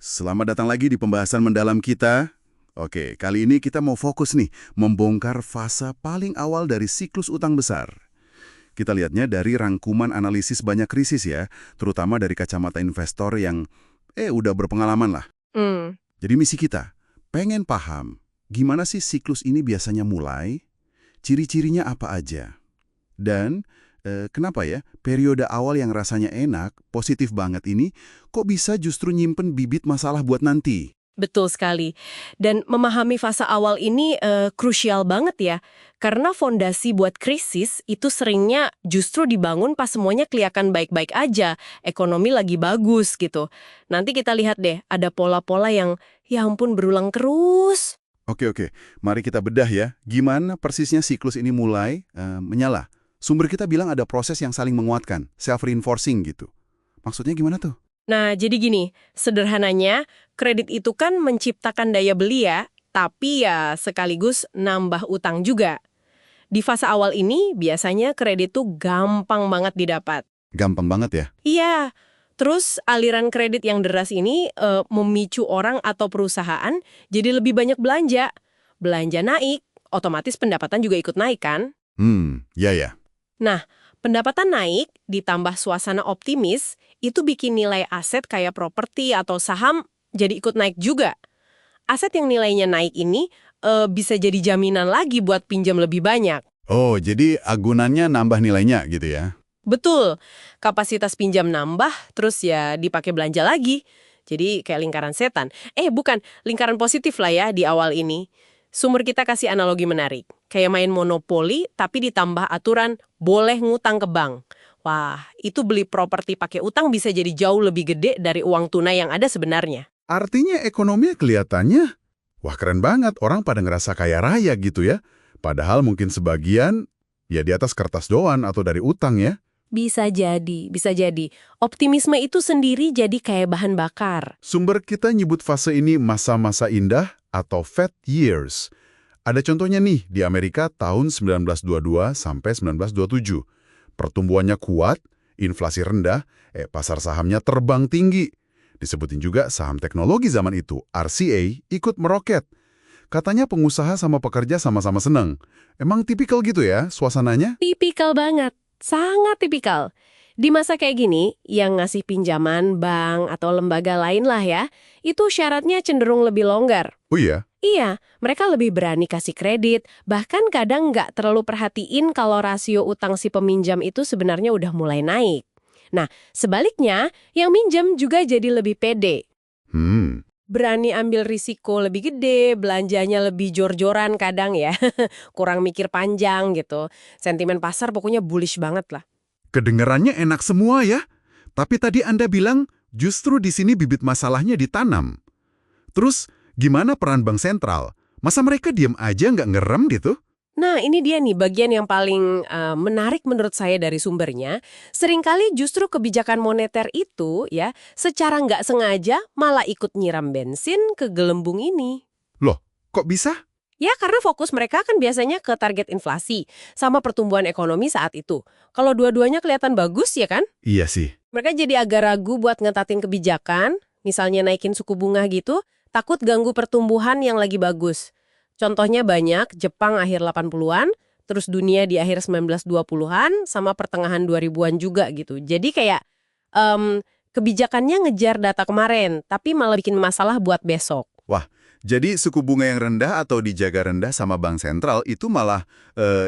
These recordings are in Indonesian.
Selamat datang lagi di pembahasan mendalam kita. Oke, kali ini kita mau fokus nih, membongkar fase paling awal dari siklus utang besar. Kita lihatnya dari rangkuman analisis banyak krisis ya, terutama dari kacamata investor yang, udah berpengalaman lah. Hmm, Jadi misi kita, pengen paham, gimana sih siklus ini biasanya mulai, ciri-cirinya apa aja. Dan kenapa ya, periode awal yang rasanya enak, positif banget ini, kok bisa justru nyimpen bibit masalah buat nanti? betul sekali. Dan memahami fase awal ini krusial banget ya, karena fondasi buat krisis itu seringnya justru dibangun pas semuanya kelihatan baik-baik aja, ekonomi lagi bagus gitu. Nanti kita lihat deh, ada pola-pola yang ya ampun berulang terus. Oke, mari kita bedah ya, gimana persisnya siklus ini mulai menyala. Sumber kita bilang ada proses yang saling menguatkan, self-reinforcing gitu. Maksudnya gimana tuh? Nah, jadi gini, sederhananya, kredit itu kan menciptakan daya beli ya, tapi ya sekaligus nambah utang juga. Di fase awal ini, biasanya kredit tuh gampang banget didapat. Gampang banget ya? Iya, terus aliran kredit yang deras ini memicu orang atau perusahaan jadi lebih banyak belanja. Belanja naik, otomatis pendapatan juga ikut naik kan? Ya. Nah, pendapatan naik ditambah suasana optimis, itu bikin nilai aset kayak properti atau saham jadi ikut naik juga. Aset yang nilainya naik ini bisa jadi jaminan lagi buat pinjam lebih banyak. Oh, jadi agunannya nambah nilainya gitu ya? Betul, kapasitas pinjam nambah, terus ya dipakai belanja lagi. Jadi kayak lingkaran setan. Bukan, lingkaran positif lah ya di awal ini. Sumber kita kasih analogi menarik. Kayak main monopoli, tapi ditambah aturan boleh ngutang ke bank. Wah, itu beli properti pakai utang bisa jadi jauh lebih gede dari uang tunai yang ada sebenarnya. Artinya ekonominya kelihatannya, wah keren banget, orang pada ngerasa kaya raya gitu ya. Padahal mungkin sebagian, ya di atas kertas doang atau dari utang ya. Bisa jadi, bisa jadi. Optimisme itu sendiri jadi kayak bahan bakar. Sumber kita nyebut fase ini masa-masa indah atau fat years. Ada contohnya nih di Amerika tahun 1922 sampai 1927. Pertumbuhannya kuat, inflasi rendah, pasar sahamnya terbang tinggi. Disebutin juga saham teknologi zaman itu, RCA, ikut meroket. Katanya pengusaha sama pekerja sama-sama seneng. Emang tipikal gitu ya suasananya? Tipikal banget, sangat tipikal. Di masa kayak gini, yang ngasih pinjaman, bank, atau lembaga lain lah ya, itu syaratnya cenderung lebih longgar. Oh iya? Iya, mereka lebih berani kasih kredit, bahkan kadang nggak terlalu perhatiin kalau rasio utang si peminjam itu sebenarnya udah mulai naik. Nah, sebaliknya, yang minjem juga jadi lebih pede. Berani ambil risiko lebih gede, belanjanya lebih jor-joran kadang ya. Kurang mikir panjang gitu. Sentimen pasar pokoknya bullish banget lah. Kedengarannya enak semua ya. Tapi tadi Anda bilang justru di sini bibit masalahnya ditanam. Terus gimana peran bank sentral? Masa mereka diam aja nggak ngerem gitu? Nah, ini dia nih bagian yang paling menarik menurut saya dari sumbernya. Seringkali justru kebijakan moneter itu ya, secara nggak sengaja malah ikut nyiram bensin ke gelembung ini. Loh, kok bisa? Ya, karena fokus mereka kan biasanya ke target inflasi sama pertumbuhan ekonomi saat itu. Kalau dua-duanya kelihatan bagus ya kan? Iya sih. Mereka jadi agak ragu buat ngetatin kebijakan, misalnya naikin suku bunga gitu, takut ganggu pertumbuhan yang lagi bagus. Contohnya banyak, Jepang akhir 80-an, terus dunia di akhir 1920-an, sama pertengahan 2000-an juga gitu. Jadi kayak kebijakannya ngejar data kemarin, tapi malah bikin masalah buat besok. Wah, jadi suku bunga yang rendah atau dijaga rendah sama bank sentral itu malah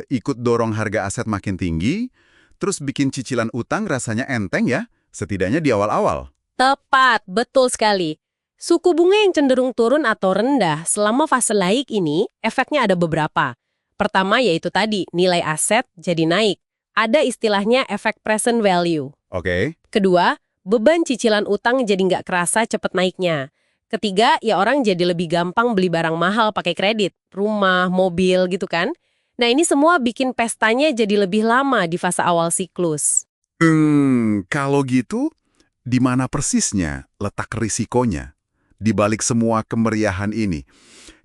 ikut dorong harga aset makin tinggi, terus bikin cicilan utang rasanya enteng ya, setidaknya di awal-awal. Tepat, betul sekali. Suku bunga yang cenderung turun atau rendah selama fase naik ini, efeknya ada beberapa. Pertama yaitu tadi, nilai aset jadi naik. Ada istilahnya efek present value. Oke. Kedua, beban cicilan utang jadi nggak kerasa cepet naiknya. Ketiga, ya orang jadi lebih gampang beli barang mahal pakai kredit, rumah, mobil gitu kan. Nah ini semua bikin pestanya jadi lebih lama di fase awal siklus. Kalau gitu, di mana persisnya letak risikonya? Di balik semua kemeriahan ini,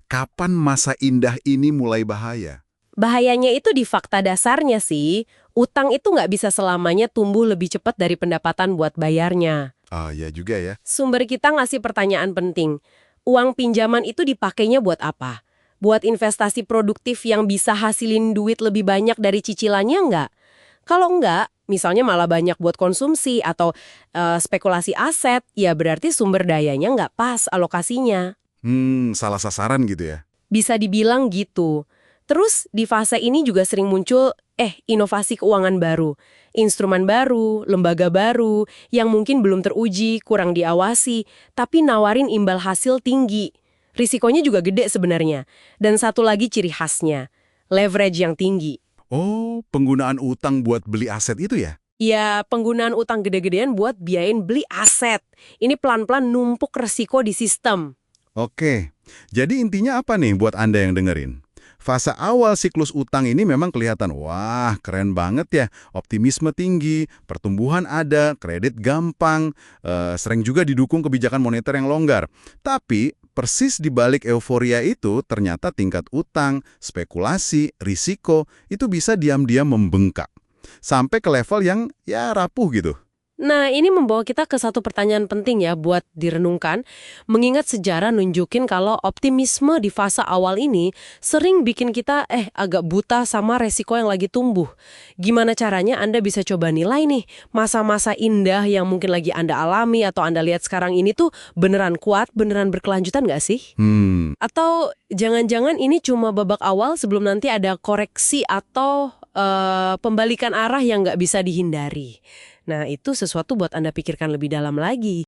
kapan masa indah ini mulai bahaya? Bahayanya itu di fakta dasarnya sih, utang itu nggak bisa selamanya tumbuh lebih cepat dari pendapatan buat bayarnya. Ah, ya juga ya. Sumber kita ngasih pertanyaan penting. Uang pinjaman itu dipakainya buat apa? Buat investasi produktif yang bisa hasilin duit lebih banyak dari cicilannya nggak? Kalau nggak, misalnya malah banyak buat konsumsi atau spekulasi aset, ya berarti sumber dayanya nggak pas alokasinya. Salah sasaran gitu ya. Bisa dibilang gitu. Terus di fase ini juga sering muncul inovasi keuangan baru, instrumen baru, lembaga baru yang mungkin belum teruji, kurang diawasi, tapi nawarin imbal hasil tinggi. Risikonya juga gede sebenarnya. Dan satu lagi ciri khasnya, leverage yang tinggi. Oh, penggunaan utang buat beli aset itu ya? Ya, penggunaan utang gede-gedean buat biayain beli aset. Ini pelan-pelan numpuk resiko di sistem. Oke, jadi intinya apa nih buat Anda yang dengerin? Fase awal siklus utang ini memang kelihatan, wah keren banget ya, optimisme tinggi, pertumbuhan ada, kredit gampang, sering juga didukung kebijakan moneter yang longgar. Tapi persis di balik euforia itu ternyata tingkat utang, spekulasi, risiko itu bisa diam-diam membengkak. Sampai ke level yang ya rapuh gitu. Nah, ini membawa kita ke satu pertanyaan penting ya buat direnungkan, mengingat sejarah nunjukin kalau optimisme di fase awal ini sering bikin kita agak buta sama resiko yang lagi tumbuh. Gimana caranya Anda bisa coba nilai nih, masa-masa indah yang mungkin lagi Anda alami atau Anda lihat sekarang ini tuh beneran kuat, beneran berkelanjutan nggak sih? Atau jangan-jangan ini cuma babak awal sebelum nanti ada koreksi atau pembalikan arah yang nggak bisa dihindari. Nah, itu sesuatu buat Anda pikirkan lebih dalam lagi.